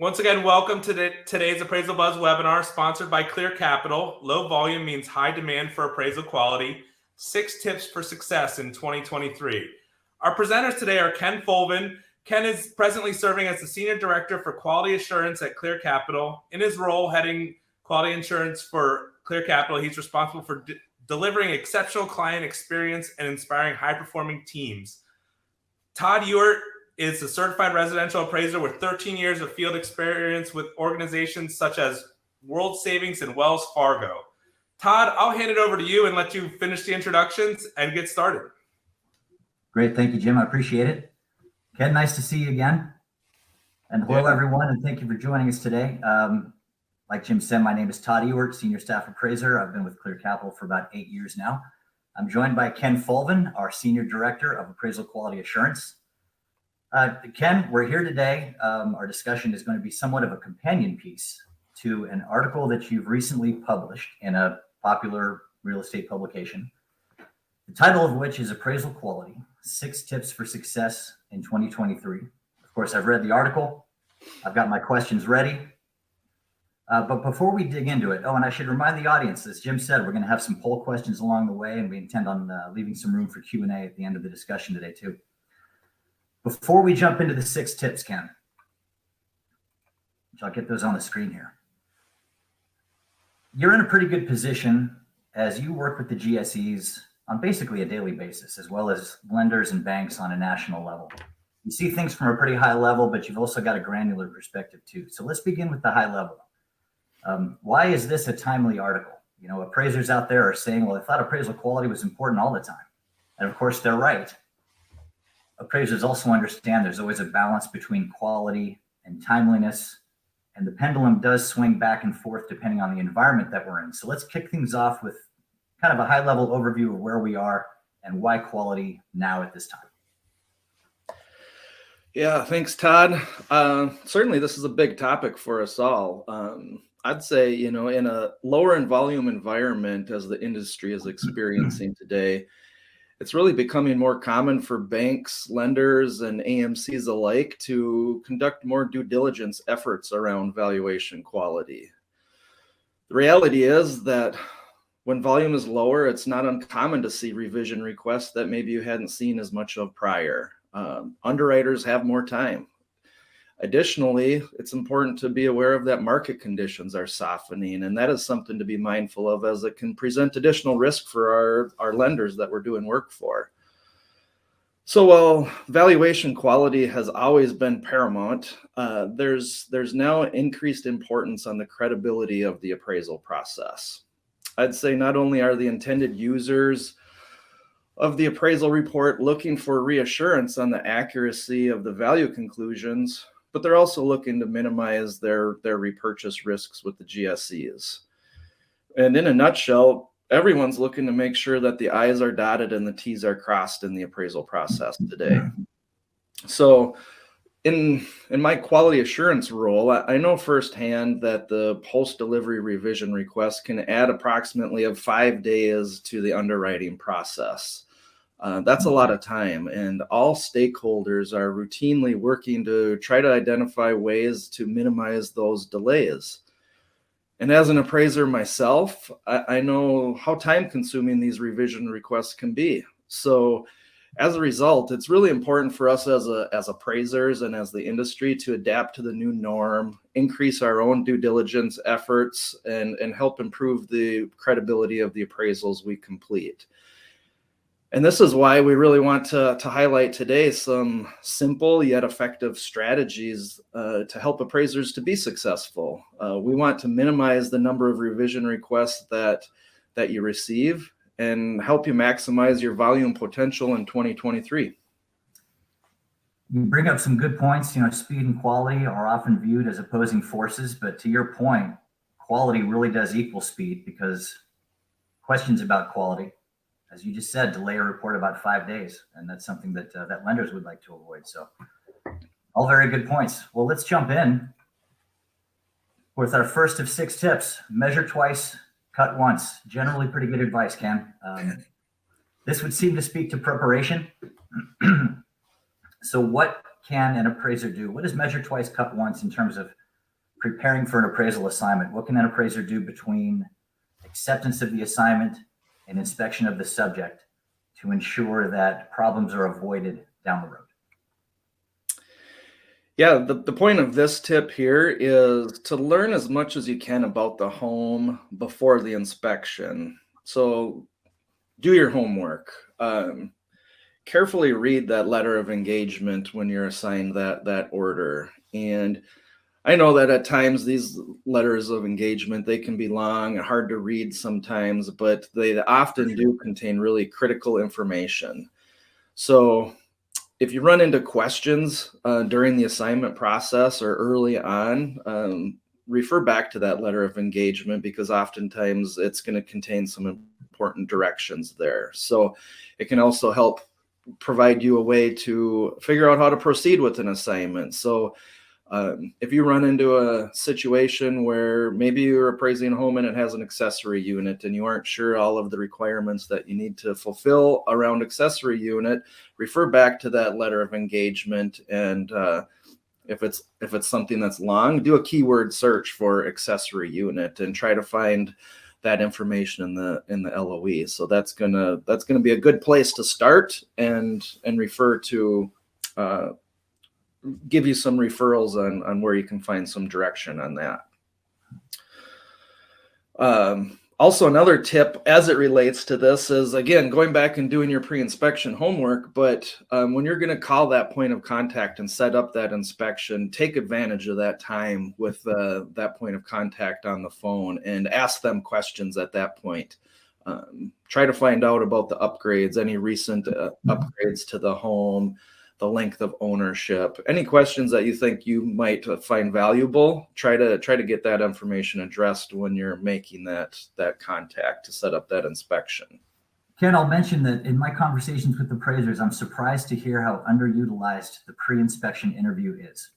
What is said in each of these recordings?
Once again, welcome to today's AppraisalBuzz webinar sponsored by Clear Capital. Low volume means high demand for appraisal quality. 6 tips for success in 2023. Our presenters today are Ken Folven. Ken is presently serving as the Senior Director for Quality Assurance at Clear Capital. In his role heading quality assurance for Clear Capital, he's responsible for delivering exceptional client experience and inspiring high-performing teams. Todd Ewert is a certified residential appraiser with 13 years of field experience with organizations such as World Savings and Wells Fargo. Todd, I'll hand it over to you and let you finish the introductions and get started. Great. Thank you, Jim. I appreciate it. Ken, nice to see you again. And hello, everyone, and thank you for joining us today. Like Jim said, my name is Todd Ewert, Senior Staff Appraiser. I've been with Clear Capital for about 8 years now. I'm joined by Ken Folven, our Senior Director of Appraisal Quality Assurance. Ken, we're here today. Our discussion is going to be somewhat of a companion piece to an article that you've recently published in a popular real estate publication, the title of which is Appraisal Quality, 6 Tips for Success in 2023. Of course, I've read the article. I've got my questions ready. But before we dig into it, and I should remind the audience, as Jim said, we're going to have some poll questions along the way, and we intend on leaving some room for Q&A at the end of the discussion today, too. Before we jump into the 6 tips, Ken, which I'll get those on the screen here. You're in a pretty good position as you work with the GSEs on basically a daily basis, as well as lenders and banks on a national level. You see things from a pretty high level, but you've also got a granular perspective too. So let's begin with the high level. Why is this a timely article? You know, appraisers out there are saying, well, I thought appraisal quality was important all the time. And of course, they're right. Appraisers also understand there's always a balance between quality and timeliness, and the pendulum does swing back and forth depending on the environment that we're in. So let's kick things off with kind of a high-level overview of where we are and why quality now at this time. Yeah, thanks, Todd. Certainly, this is a big topic for us all. I'd say, you know, in a lower in volume environment as the industry is experiencing today, it's really becoming more common for banks, lenders, and AMCs alike to conduct more due diligence efforts around valuation quality. The reality is that when volume is lower, it's not uncommon to see revision requests that maybe you hadn't seen as much of prior. Underwriters have more time. Additionally, it's important to be aware of that market conditions are softening, and that is something to be mindful of as it can present additional risk for our lenders that we're doing work for. So while valuation quality has always been paramount, there's now increased importance on the credibility of the appraisal process. I'd say not only are the intended users of the appraisal report looking for reassurance on the accuracy of the value conclusions, but they're also looking to minimize their repurchase risks with the GSEs. And in a nutshell, everyone's looking to make sure that the I's are dotted and the T's are crossed in the appraisal process today. So in my quality assurance role, I know firsthand that the post-delivery revision request can add approximately of 5 days to the underwriting process. That's a lot of time, and all stakeholders are routinely working to try to identify ways to minimize those delays. And as an appraiser myself, I know how time-consuming these revision requests can be. So as a result, it's really important for us as appraisers and as the industry to adapt to the new norm, increase our own due diligence efforts, and help improve the credibility of the appraisals we complete. And this is why we really want to highlight today some simple yet effective strategies to help appraisers to be successful. We want to minimize the number of revision requests that you receive and help you maximize your volume potential in 2023. You bring up some good points. You know, speed and quality are often viewed as opposing forces, but to your point, quality really does equal speed, because questions about quality, as you just said, delay a report about 5 days, and that's something that that lenders would like to avoid. So all very good points. Well, let's jump in with our first of 6 tips. Measure twice, cut once. Generally pretty good advice, Ken. This would seem to speak to preparation. So what can an appraiser do? What does measure twice, cut once in terms of preparing for an appraisal assignment, what can an appraiser do between acceptance of the assignment and inspection of the subject to ensure that problems are avoided down the road? Yeah, the point of this tip here is to learn as much as you can about the home before the inspection. So do your homework. Carefully read that letter of engagement when you're assigned that order. And I know that at times these letters of engagement, they can be long and hard to read sometimes, but they often do contain really critical information. So if you run into questions during the assignment process or early on, refer back to that letter of engagement, because oftentimes it's going to contain some important directions there. So it can also help provide you a way to figure out how to proceed with an assignment. So if you run into a situation where maybe you're appraising a home and it has an accessory unit and you aren't sure all of the requirements that you need to fulfill around accessory unit, refer back to that letter of engagement. And if it's something that's long, do a keyword search for accessory unit and try to find that information in the LOE. So that's gonna be a good place to start and refer to give you some referrals on where you can find some direction on that. Also, another tip as it relates to this is, again, going back and doing your pre-inspection homework, but when you're going to call that point of contact and set up that inspection, take advantage of that time with that point of contact on the phone and ask them questions at that point. Try to find out about the upgrades, any recent upgrades to the home, the length of ownership, any questions that you think you might find valuable. Try to get that information addressed when you're making that contact to set up that inspection. Ken, I'll mention that in my conversations with appraisers, I'm surprised to hear how underutilized the pre-inspection interview is.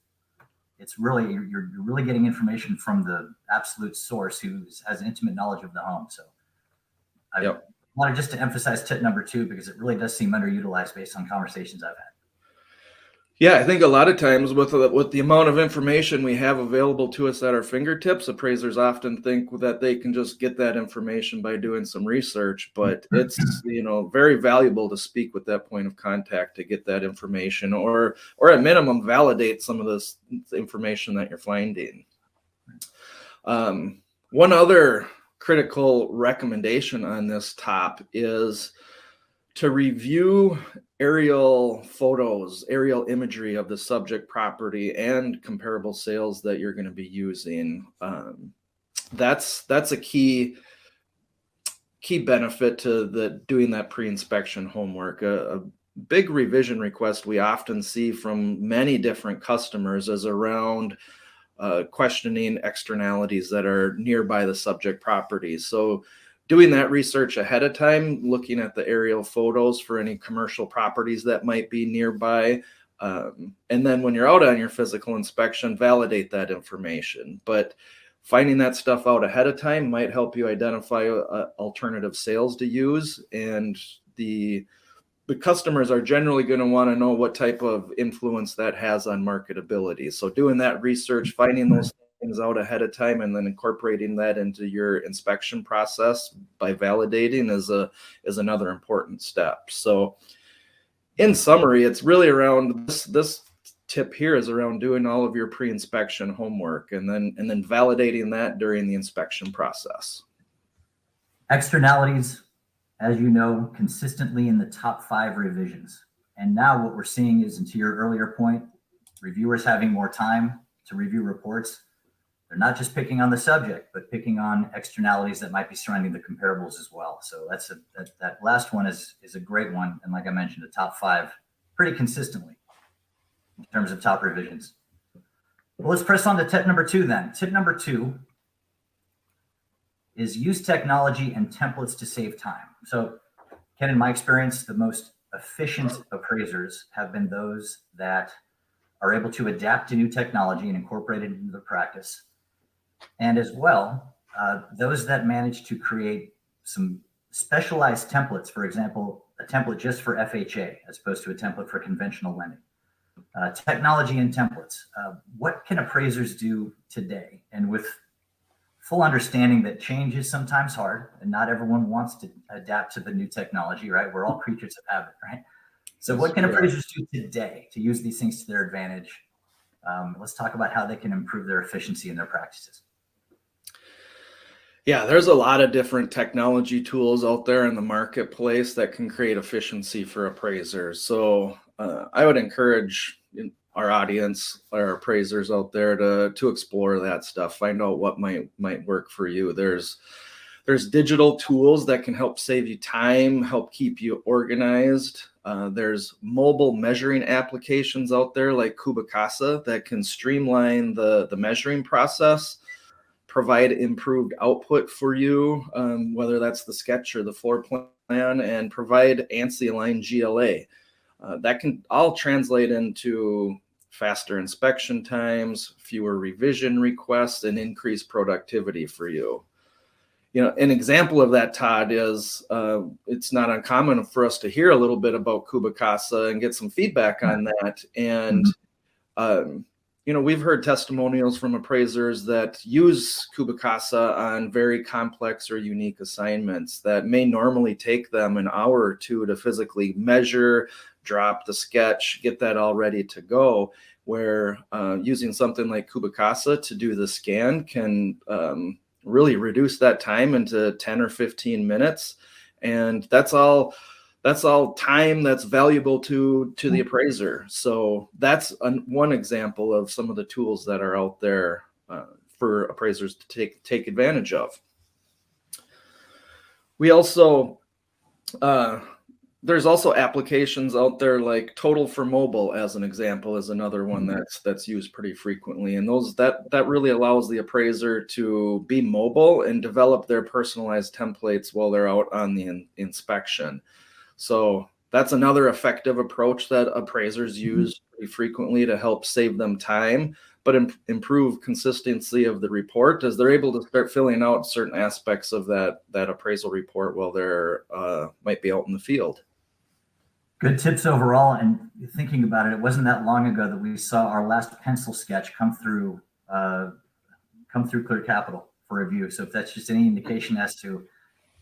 It's really, you're really getting information from the absolute source who has intimate knowledge of the home. So I wanted just to emphasize tip number 2, because it really does seem underutilized based on conversations I've had. Yeah, I think a lot of times with the amount of information we have available to us at our fingertips, appraisers often think that they can just get that information by doing some research, but it's, very valuable to speak with that point of contact to get that information, or at minimum validate some of this information that you're finding. One other critical recommendation on this top is to review aerial photos, aerial imagery of the subject property and comparable sales that you're going to be using. That's a key benefit to doing that pre-inspection homework. A big revision request we often see from many different customers is around questioning externalities that are nearby the subject property. So doing that research ahead of time, looking at the aerial photos for any commercial properties that might be nearby. And then when you're out on your physical inspection, validate that information. But finding that stuff out ahead of time might help you identify alternative sales to use. And the customers are generally going to want to know what type of influence that has on marketability. So doing that research, finding those things out ahead of time, and then incorporating that into your inspection process by validating is another important step. So in summary, it's really around this tip here is around doing all of your pre-inspection homework and then validating that during the inspection process. Externalities, as you know, consistently in the top 5 revisions. And now what we're seeing is, and to your earlier point, reviewers having more time to review reports. They're not just picking on the subject, but picking on externalities that might be surrounding the comparables as well. So that last one is a great one. And like I mentioned, the top 5 pretty consistently in terms of top revisions. Well, let's press on to tip number 2 then. Tip number 2 is use technology and templates to save time. So Ken, in my experience, the most efficient appraisers have been those that are able to adapt to new technology and incorporate it into their practice. And as well, those that manage to create some specialized templates, for example, a template just for FHA as opposed to a template for conventional lending. Technology and templates. What can appraisers do today? And with full understanding that change is sometimes hard and not everyone wants to adapt to the new technology, right? We're all creatures of habit, right? So what can appraisers do today to use these things to their advantage? Let's talk about how they can improve their efficiency in their practices. Yeah, there's a lot of different technology tools out there in the marketplace that can create efficiency for appraisers. So I would encourage our audience, our appraisers out there to explore that stuff, find out what might work for you. There's digital tools that can help save you time, help keep you organized. There's mobile measuring applications out there like Kubicasa that can streamline the measuring process, provide improved output for you, whether that's the sketch or the floor plan, and provide ANSI-aligned GLA. That can all translate into faster inspection times, fewer revision requests, and increased productivity for you. You know, an example of that, Todd, is it's not uncommon for us to hear a little bit about Kubicasa and get some feedback on that. And, you know, we've heard testimonials from appraisers that use Kubicasa on very complex or unique assignments that may normally take them an hour or two to physically measure, drop the sketch, get that all ready to go, where using something like Kubicasa to do the scan can really reduce that time into 10 or 15 minutes. And that's all time that's valuable to the appraiser. So that's one example of some of the tools that are out there for appraisers to take advantage of. We also there's also applications out there like Total for Mobile, as an example, is another one that's used pretty frequently. And that really allows the appraiser to be mobile and develop their personalized templates while they're out on the inspection. So that's another effective approach that appraisers use pretty frequently to help save them time, but improve consistency of the report as they're able to start filling out certain aspects of that appraisal report while they're might be out in the field. Good tips overall. And thinking about it, it wasn't that long ago that we saw our last pencil sketch come through Clear Capital for review. So if that's just any indication as to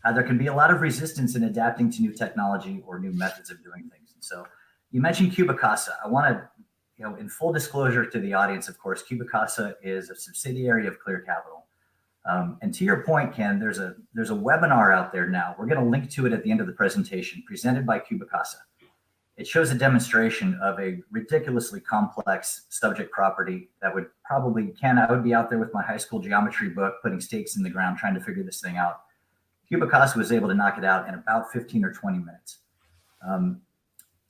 how there can be a lot of resistance in adapting to new technology or new methods of doing things. And so you mentioned Kubicasa. I want to, you know, in full disclosure to the audience, of course, Kubicasa is a subsidiary of Clear Capital. And to your point, Ken, there's a webinar out there now. We're going to link to it at the end of the presentation, presented by Kubicasa. It shows a demonstration of a ridiculously complex subject property that would probably, Ken, I would be out there with my high school geometry book, putting stakes in the ground, trying to figure this thing out. Kubicasa was able to knock it out in about 15 or 20 minutes.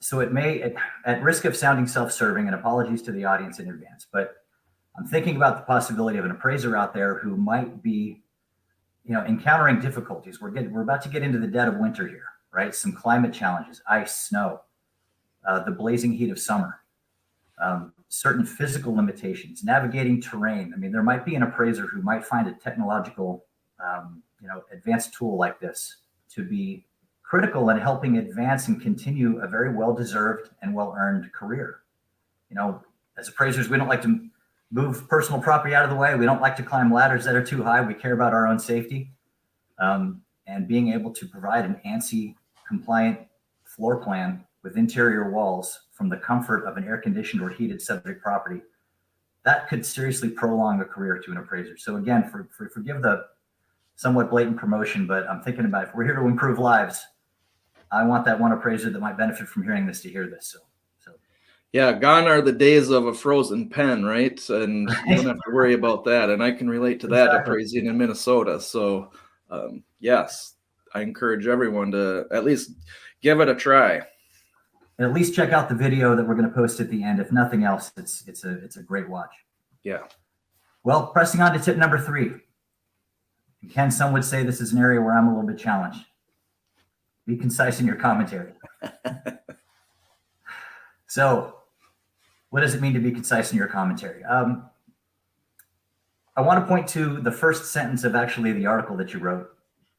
So it may, at risk of sounding self-serving, and apologies to the audience in advance, but I'm thinking about the possibility of an appraiser out there who might be, you know, encountering difficulties. We're about to get into the dead of winter here, right? Some climate challenges, ice, snow, the blazing heat of summer, certain physical limitations, navigating terrain. I mean, there might be an appraiser who might find a technological, advanced tool like this to be critical in helping advance and continue a very well-deserved and well-earned career. You know, as appraisers, we don't like to move personal property out of the way. We don't like to climb ladders that are too high. We care about our own safety. And being able to provide an ANSI compliant floor plan with interior walls from the comfort of an air-conditioned or heated subject property, that could seriously prolong a career to an appraiser. So again, forgive the somewhat blatant promotion, but I'm thinking about if we're here to improve lives, I want that one appraiser that might benefit from hearing this to hear this. So. Yeah, gone are the days of a frozen pen, right? And you don't have to worry about that. And I can relate to that appraising in Minnesota. So yes, I encourage everyone to at least give it a try. At least check out the video that we're going to post at the end. If nothing else, it's a great watch. Yeah. Well, pressing on to tip number 3. Ken, some would say this is an area where I'm a little bit challenged. Be concise in your commentary. So what does it mean to be concise in your commentary? I want to point to the first sentence of actually the article that you wrote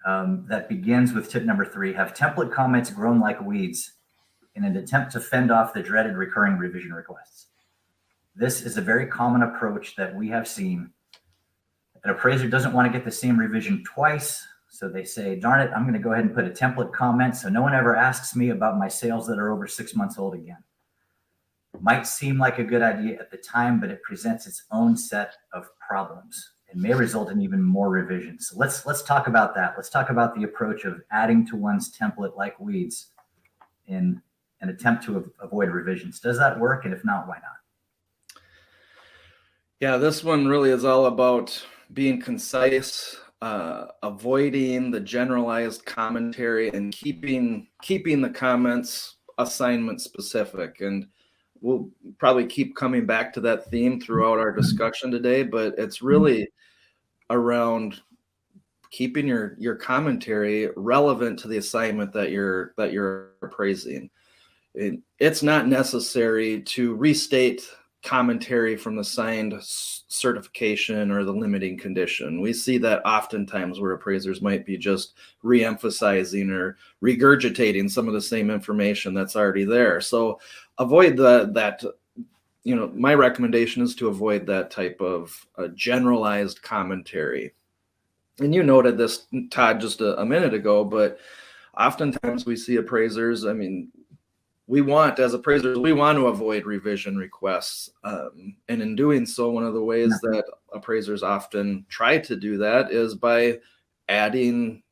that begins with tip number 3. Have template comments grown like weeds in an attempt to fend off the dreaded recurring revision requests. This is a very common approach that we have seen. An appraiser doesn't want to get the same revision twice, so they say, darn it, I'm going to go ahead and put a template comment so no one ever asks me about my sales that are over 6 months old again. Might seem like a good idea at the time, but it presents its own set of problems and may result in even more revisions. So let's talk about that. Let's talk about the approach of adding to one's template like weeds in an attempt to avoid revisions. Does that work? And if not, why not? Yeah, this one really is all about being concise, avoiding the generalized commentary, and keeping the comments assignment specific. And we'll probably keep coming back to that theme throughout our discussion today, but it's really around keeping your commentary relevant to the assignment that you're appraising. It's not necessary to restate commentary from the signed certification or the limiting condition. We see that oftentimes where appraisers might be just re-emphasizing or regurgitating some of the same information that's already there. So avoid that. My recommendation is to avoid that type of generalized commentary. And you noted this, Todd, just a minute ago, but oftentimes we see appraisers, as appraisers, we want to avoid revision requests. And in doing so, one of the ways that appraisers often try to do that is by adding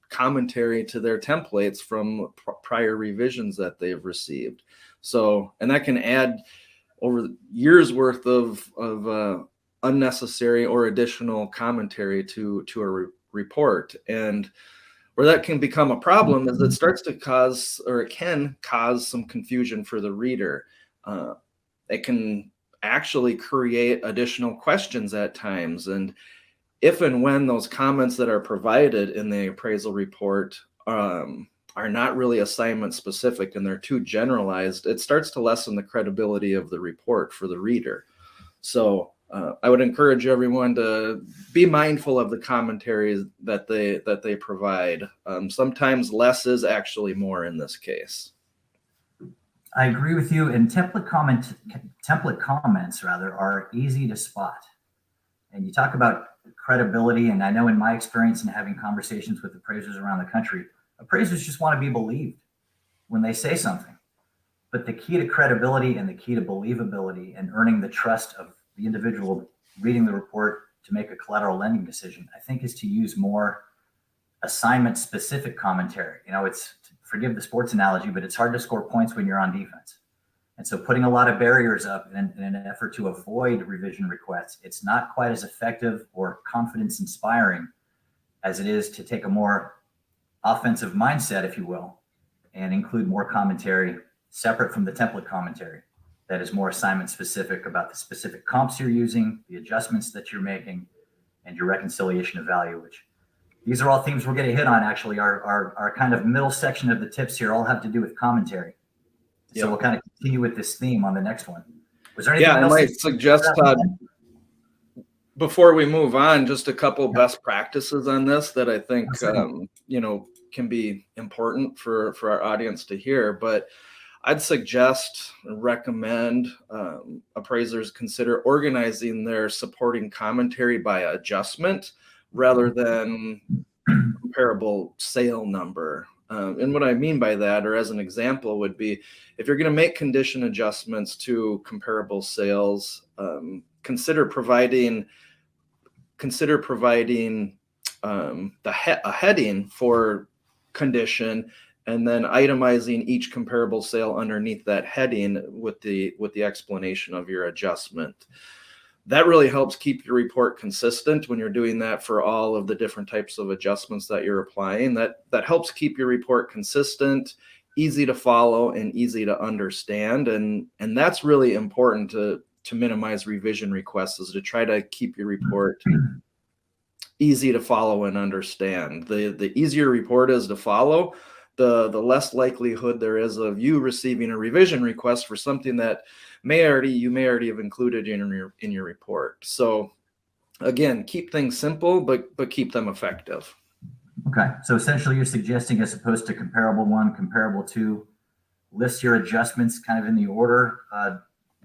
commentary to their templates from prior revisions that they've received. So, and that can add over years worth of unnecessary or additional commentary to a report. And where that can become a problem is it starts to cause, or it can cause, some confusion for the reader. It can actually create additional questions at times. And if and when those comments that are provided in the appraisal report are not really assignment specific and they're too generalized, it starts to lessen the credibility of the report for the reader. So I would encourage everyone to be mindful of the commentaries that they provide. Sometimes less is actually more in this case. I agree with you. And template comments are easy to spot. And you talk about credibility, and I know in my experience in having conversations with appraisers around the country, appraisers just want to be believed when they say something. But the key to credibility and the key to believability and earning the trust of the individual reading the report to make a collateral lending decision, I think, is to use more assignment specific commentary. It's, forgive the sports analogy, but it's hard to score points when you're on defense. And so putting a lot of barriers up in an effort to avoid revision requests, it's not quite as effective or confidence inspiring as it is to take a more offensive mindset, if you will, and include more commentary separate from the template commentary that is more assignment specific about the specific comps you're using, the adjustments that you're making, and your reconciliation of value, which these are all themes we're going to hit on. Actually, our kind of middle section of the tips here all have to do with commentary. Yep. So we'll kind of continue with this theme on the next one. Was there anything else? I might suggest, Todd, before we move on, just a couple best practices on this that I think can be important for our audience to hear. But I'd suggest and recommend appraisers consider organizing their supporting commentary by adjustment rather than comparable sale number. And what I mean by that, or as an example, would be if you're going to make condition adjustments to comparable sales, consider providing a heading for condition, and then itemizing each comparable sale underneath that heading with the explanation of your adjustment. That really helps keep your report consistent when you're doing that for all of the different types of adjustments that you're applying. That helps keep your report consistent, easy to follow, and easy to understand. And that's really important to minimize revision requests, is to try to keep your report easy to follow and understand. The easier your report is to follow, the less likelihood there is of you receiving a revision request for something that you may already have included in your report. So again, keep things simple, but keep them effective. Okay, so essentially you're suggesting, as opposed to comparable 1, comparable 2, lists your adjustments kind of in the order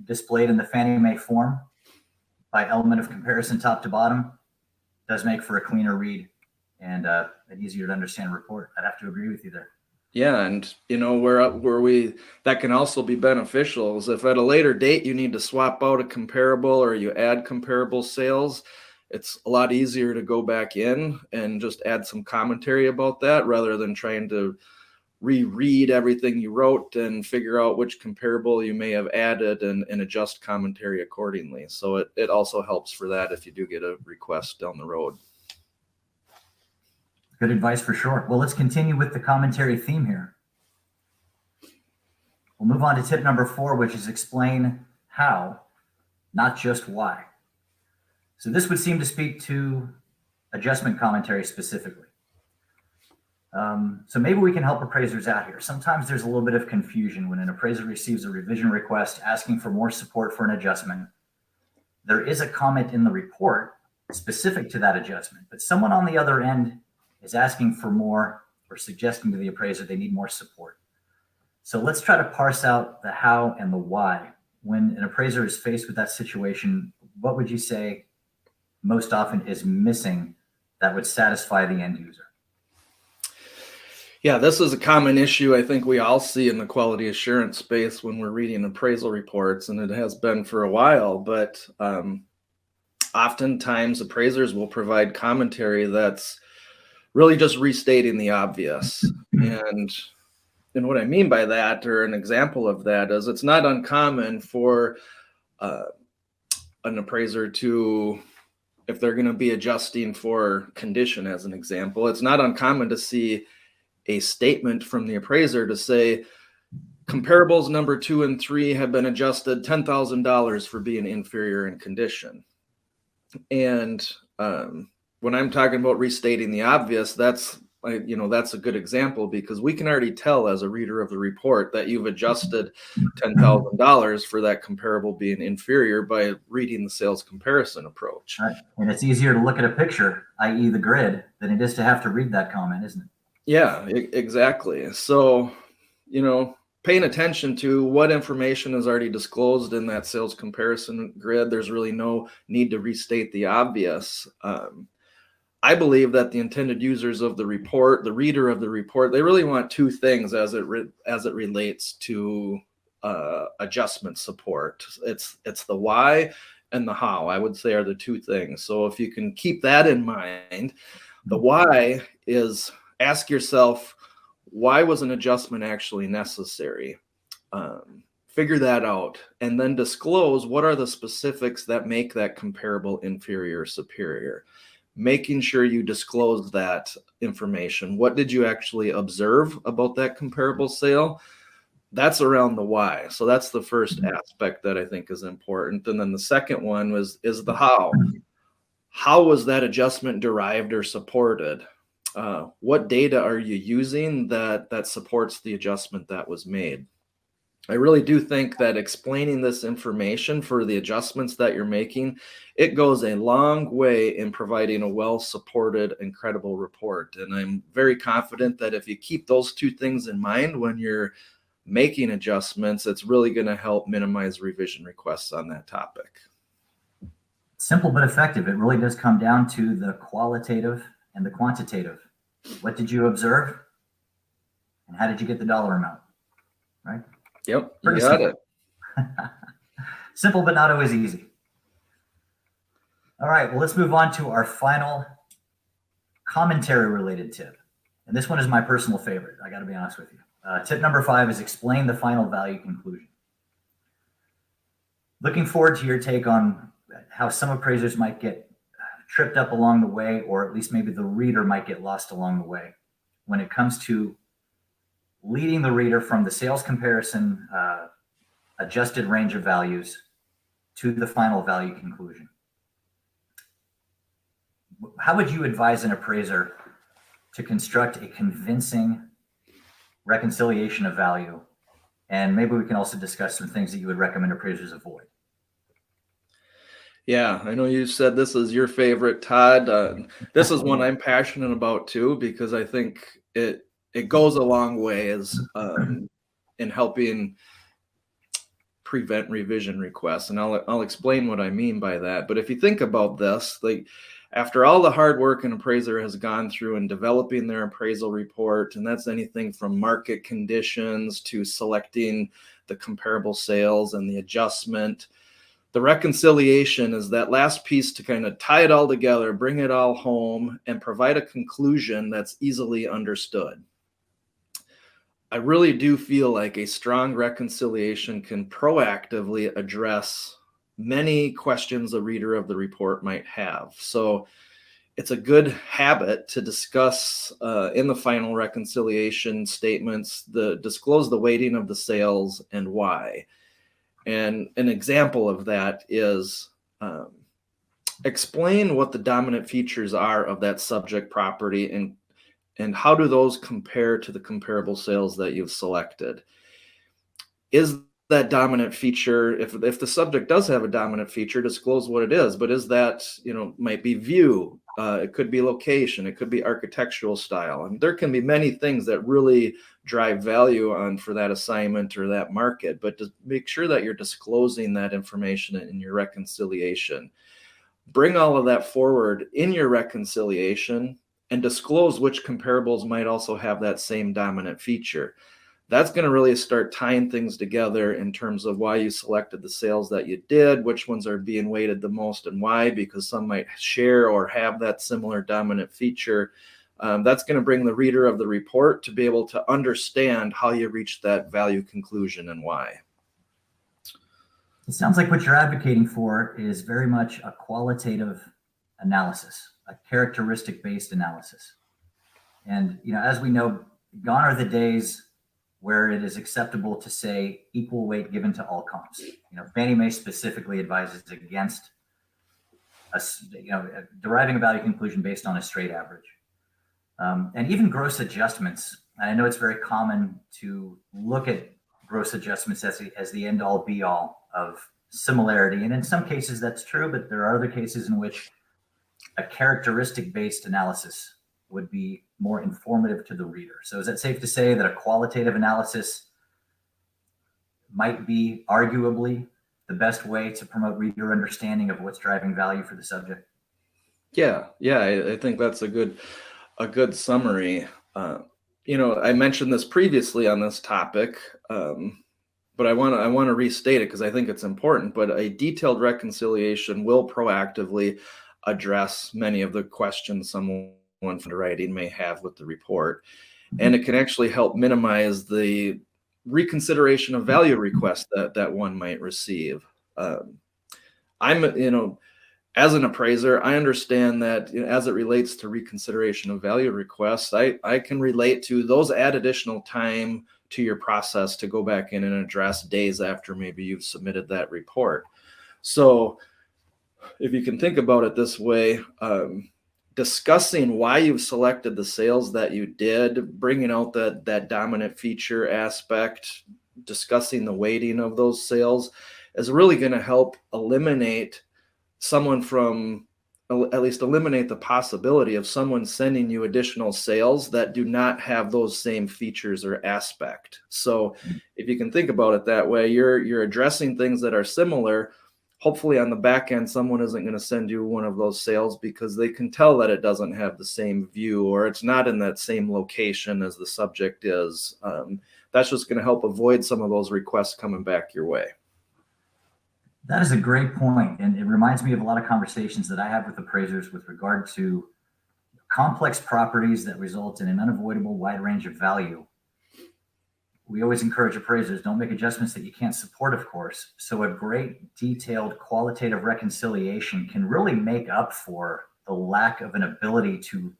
displayed in the Fannie Mae form by element of comparison top to bottom. Does make for a cleaner read and an easier to understand report. I'd have to agree with you there. Yeah, and where we that can also be beneficial is if at a later date you need to swap out a comparable or you add comparable sales, it's a lot easier to go back in and just add some commentary about that rather than trying to reread everything you wrote and figure out which comparable you may have added and adjust commentary accordingly. So it also helps for that if you do get a request down the road. Good advice for sure. Well, let's continue with the commentary theme here. We'll move on to tip number 4, which is explain how, not just why. So this would seem to speak to adjustment commentary specifically. So maybe we can help appraisers out here. Sometimes there's a little bit of confusion when an appraiser receives a revision request asking for more support for an adjustment. There is a comment in the report specific to that adjustment, but someone on the other end is asking for more or suggesting to the appraiser they need more support. So let's try to parse out the how and the why. When an appraiser is faced with that situation, what would you say most often is missing that would satisfy the end user? Yeah, this is a common issue I think we all see in the quality assurance space when we're reading appraisal reports, and it has been for a while, but oftentimes appraisers will provide commentary that's really just restating the obvious. And what I mean by that, or an example of that, is it's not uncommon for an appraiser to, if they're going to be adjusting for condition as an example, it's not uncommon to see a statement from the appraiser to say comparables number 2 and 3 have been adjusted $10,000 for being inferior in condition. And when I'm talking about restating the obvious, that's a good example because we can already tell as a reader of the report that you've adjusted $10,000 for that comparable being inferior by reading the sales comparison approach. Right. And it's easier to look at a picture, i.e. the grid, than it is to have to read that comment, isn't it? Yeah, exactly. So, paying attention to what information is already disclosed in that sales comparison grid, there's really no need to restate the obvious. I believe that the intended users of the report, the reader of the report, they really want 2 things as it relates to adjustment support. It's the why and the how, I would say, are the 2 things. So if you can keep that in mind, the why is ask yourself, why was an adjustment actually necessary? Figure that out and then disclose what are the specifics that make that comparable inferior or superior. Making sure you disclose that information. What did you actually observe about that comparable sale? That's around the why. So that's the first aspect that I think is important. And then the second one is the how. How was that adjustment derived or supported? What data are you using that supports the adjustment that was made? I really do think that explaining this information for the adjustments that you're making, it goes a long way in providing a well-supported and credible report. And I'm very confident that if you keep those 2 things in mind when you're making adjustments, it's really going to help minimize revision requests on that topic. Simple but effective. It really does come down to the qualitative and the quantitative. What did you observe? And how did you get the dollar amount? Right? Yep, you Pretty got simple. it. Simple, but not always easy. All right, well, let's move on to our final commentary-related tip. And this one is my personal favorite. I got to be honest with you. Tip number 5 is explain the final value conclusion. Looking forward to your take on how some appraisers might get tripped up along the way, or at least maybe the reader might get lost along the way when it comes to leading the reader from the sales comparison adjusted range of values to the final value conclusion. How would you advise an appraiser to construct a convincing reconciliation of value? And maybe we can also discuss some things that you would recommend appraisers avoid. Yeah, I know you said this is your favorite, Todd. This is one I'm passionate about too, because I think it goes a long way as in helping prevent revision requests. And I'll explain what I mean by that. But if you think about this, like after all the hard work an appraiser has gone through in developing their appraisal report, and that's anything from market conditions to selecting the comparable sales and the adjustment, the reconciliation is that last piece to kind of tie it all together, bring it all home, and provide a conclusion that's easily understood. I really do feel like a strong reconciliation can proactively address many questions a reader of the report might have. So it's a good habit to discuss in the final reconciliation statements, disclose the weighting of the sales and why. And an example of that is explain what the dominant features are of that subject property and how do those compare to the comparable sales that you've selected. Is that dominant feature, if the subject does have a dominant feature, disclose what it is, but is that, might be view, it could be location, it could be architectural style, and there can be many things that really drive value on for that assignment or that market, but to make sure that you're disclosing that information in your reconciliation. Bring all of that forward in your reconciliation and disclose which comparables might also have that same dominant feature. That's going to really start tying things together in terms of why you selected the sales that you did, which ones are being weighted the most and why, because some might share or have that similar dominant feature. That's going to bring the reader of the report to be able to understand how you reached that value conclusion and why. It sounds like what you're advocating for is very much a qualitative analysis, a characteristic-based analysis. And, as we know, gone are the days where it is acceptable to say equal weight given to all comps. Fannie Mae specifically advises against deriving a value conclusion based on a straight average. And even gross adjustments. I know it's very common to look at gross adjustments as the end all be all of similarity. And in some cases that's true, but there are other cases in which a characteristic based analysis would be more informative to the reader. So is it safe to say that a qualitative analysis might be arguably the best way to promote reader understanding of what's driving value for the subject? Yeah, I think that's a good summary. I mentioned this previously on this topic, but I want to restate it because I think it's important. But a detailed reconciliation will proactively address many of the questions someone from the writing may have with the report, and it can actually help minimize the reconsideration of value requests that one might receive. As an appraiser, I understand that as it relates to reconsideration of value requests, I can relate to those add additional time to your process to go back in and address days after maybe you've submitted that report. So if you can think about it this way, discussing why you've selected the sales that you did, bringing out that dominant feature aspect, discussing the weighting of those sales is really going to help eliminate the possibility of someone sending you additional sales that do not have those same features or aspect. So if you can think about it that way, you're addressing things that are similar. Hopefully on the back end, someone isn't going to send you one of those sales because they can tell that it doesn't have the same view or it's not in that same location as the subject is. That's just going to help avoid some of those requests coming back your way. That is a great point, and it reminds me of a lot of conversations that I have with appraisers with regard to complex properties that result in an unavoidable wide range of value. We always encourage appraisers, don't make adjustments that you can't support, of course. So a great detailed qualitative reconciliation can really make up for the lack of an ability to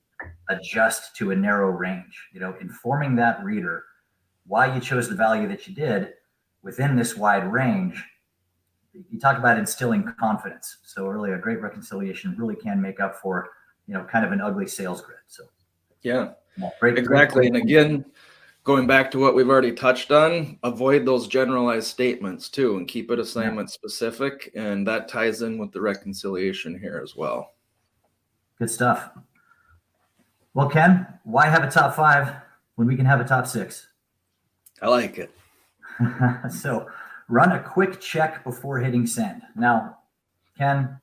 adjust to a narrow range, informing that reader why you chose the value that you did within this wide range. You talk about instilling confidence. So really a great reconciliation really can make up for, kind of an ugly sales grid. So yeah, great. Exactly. And again, going back to what we've already touched on, avoid those generalized statements too, and keep it assignment specific. And that ties in with the reconciliation here as well. Good stuff. Well, Ken, why have a top 5 when we can have a top 6? I like it. So run a quick check before hitting send. Now, Ken,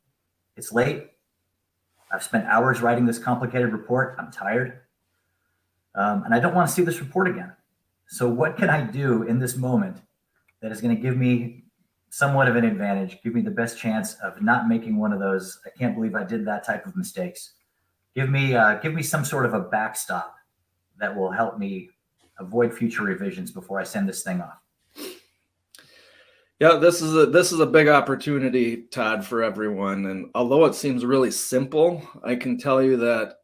it's late. I've spent hours writing this complicated report. I'm tired. And I don't want to see this report again. So what can I do in this moment that is going to give me somewhat of an advantage, give me the best chance of not making one of those, I can't believe I did that type of mistakes. Give me some sort of a backstop that will help me avoid future revisions before I send this thing off. Yeah, this is a big opportunity, Todd, for everyone. And although it seems really simple, I can tell you that,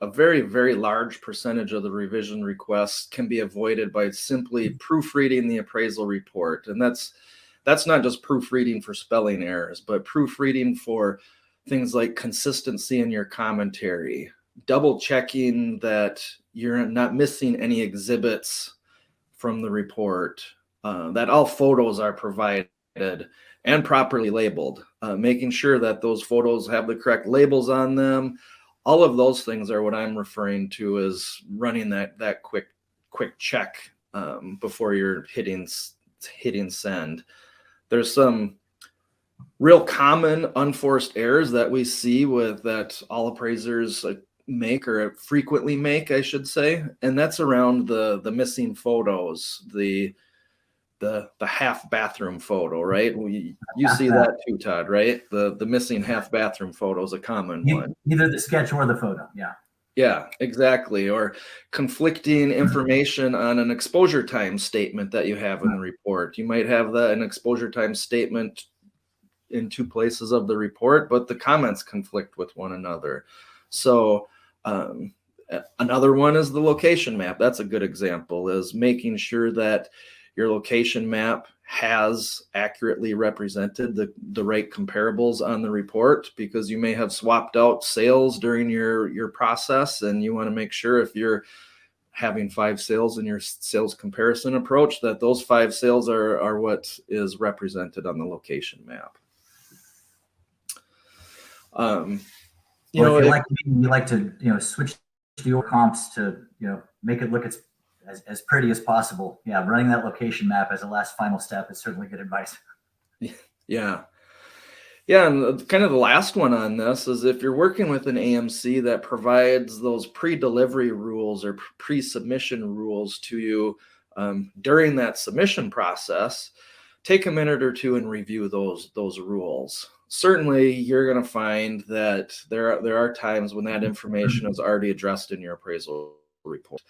a very, very large percentage of the revision requests can be avoided by simply proofreading the appraisal report. And that's not just proofreading for spelling errors, but proofreading for things like consistency in your commentary, double checking that you're not missing any exhibits from the report, that all photos are provided and properly labeled, making sure that those photos have the correct labels on them. All of those things are what I'm referring to as running that quick check before you're hitting send. There's some real common unforced errors that we see that all appraisers make, or frequently make, I should say, and that's around the missing photos, the half bathroom photo, right? You see that too, Todd, right? The missing half bathroom photo is a common one. Either the sketch or the photo, yeah. Yeah, exactly. Or conflicting information on an exposure time statement that you have in the report. You might have an exposure time statement in two places of the report, but the comments conflict with one another. So another one is the location map. That's a good example, is making sure that your location map has accurately represented the right comparables on the report, because you may have swapped out sales during your process, and you want to make sure, if you're having 5 sales in your sales comparison approach, that those 5 sales are what is represented on the location map. If you like to switch your comps to make it look as pretty as possible. Yeah, running that location map as a last final step is certainly good advice. Yeah. And kind of the last one on this is, if you're working with an AMC that provides those pre-delivery rules or pre-submission rules to you during that submission process, take a minute or two and review those rules. Certainly, you're going to find that there are times when that information is already addressed in your appraisal report.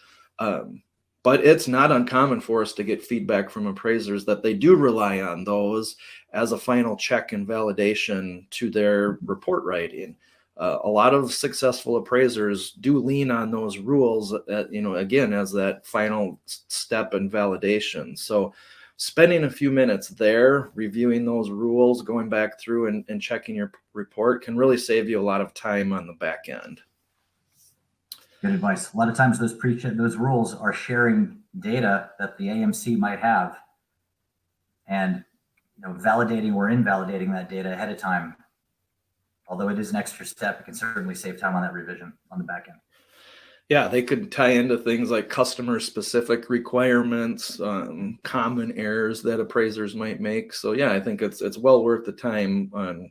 But it's not uncommon for us to get feedback from appraisers that they do rely on those as a final check and validation to their report writing. A lot of successful appraisers do lean on those rules, again, as that final step and validation. So spending a few minutes there, reviewing those rules, going back through and checking your report can really save you a lot of time on the back end. Good advice. A lot of times those rules are sharing data that the AMC might have, and validating or invalidating that data ahead of time. Although it is an extra step, it can certainly save time on that revision on the back end. Yeah, they could tie into things like customer specific requirements, common errors that appraisers might make. So yeah, I think it's well worth the time on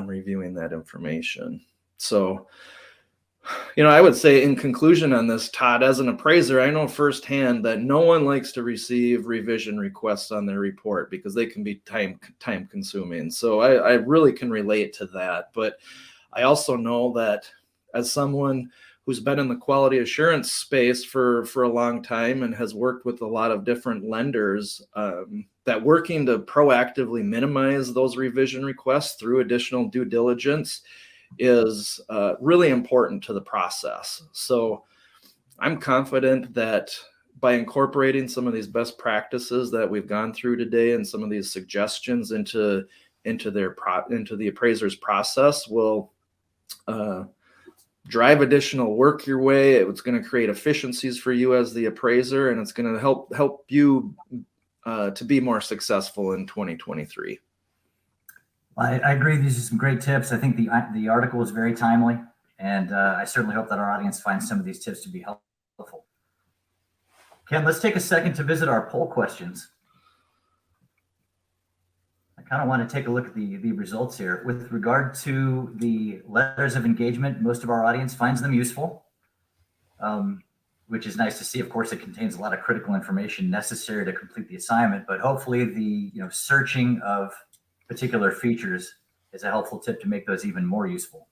reviewing that information. So I would say, in conclusion on this, Todd, as an appraiser, I know firsthand that no one likes to receive revision requests on their report, because they can be time consuming. So I really can relate to that. But I also know that, as someone who's been in the quality assurance space for a long time and has worked with a lot of different lenders, that working to proactively minimize those revision requests through additional due diligence is really important to the process. So I'm confident that by incorporating some of these best practices that we've gone through today and some of these suggestions into the appraiser's process will drive additional work your way. It's going to create efficiencies for you as the appraiser, and it's going to help you to be more successful in 2023. I agree. These are some great tips. I think the article is very timely, and I certainly hope that our audience finds some of these tips to be helpful. Ken, let's take a second to visit our poll questions. kind of want to take a look at the results here. With regard to the letters of engagement, most of our audience finds them useful, which is nice to see. Of course, it contains a lot of critical information necessary to complete the assignment, but hopefully the searching of particular features is a helpful tip to make those even more useful.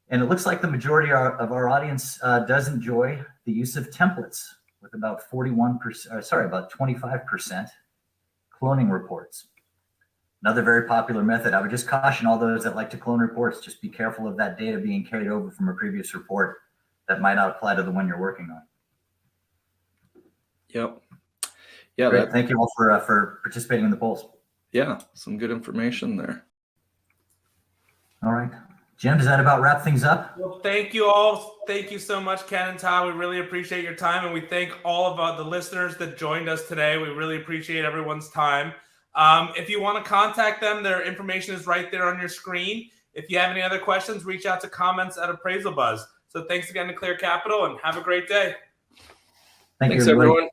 And it looks like the majority of our audience does enjoy the use of templates, with about 25% cloning reports. Another very popular method. I would just caution all those that like to clone reports, just be careful of that data being carried over from a previous report that might not apply to the one you're working on. Yep. Yeah. Great. Thank you all for participating in the polls. Yeah, some good information there. All right. Jim, does that about wrap things up? Well, thank you all. Thank you so much, Ken and Todd. We really appreciate your time, and we thank all of the listeners that joined us today. We really appreciate everyone's time. If you want to contact them, their information is right there on your screen. If you have any other questions, reach out to comments@AppraisalBuzz. So thanks again to Clear Capital, and have a great day. Thanks, everyone.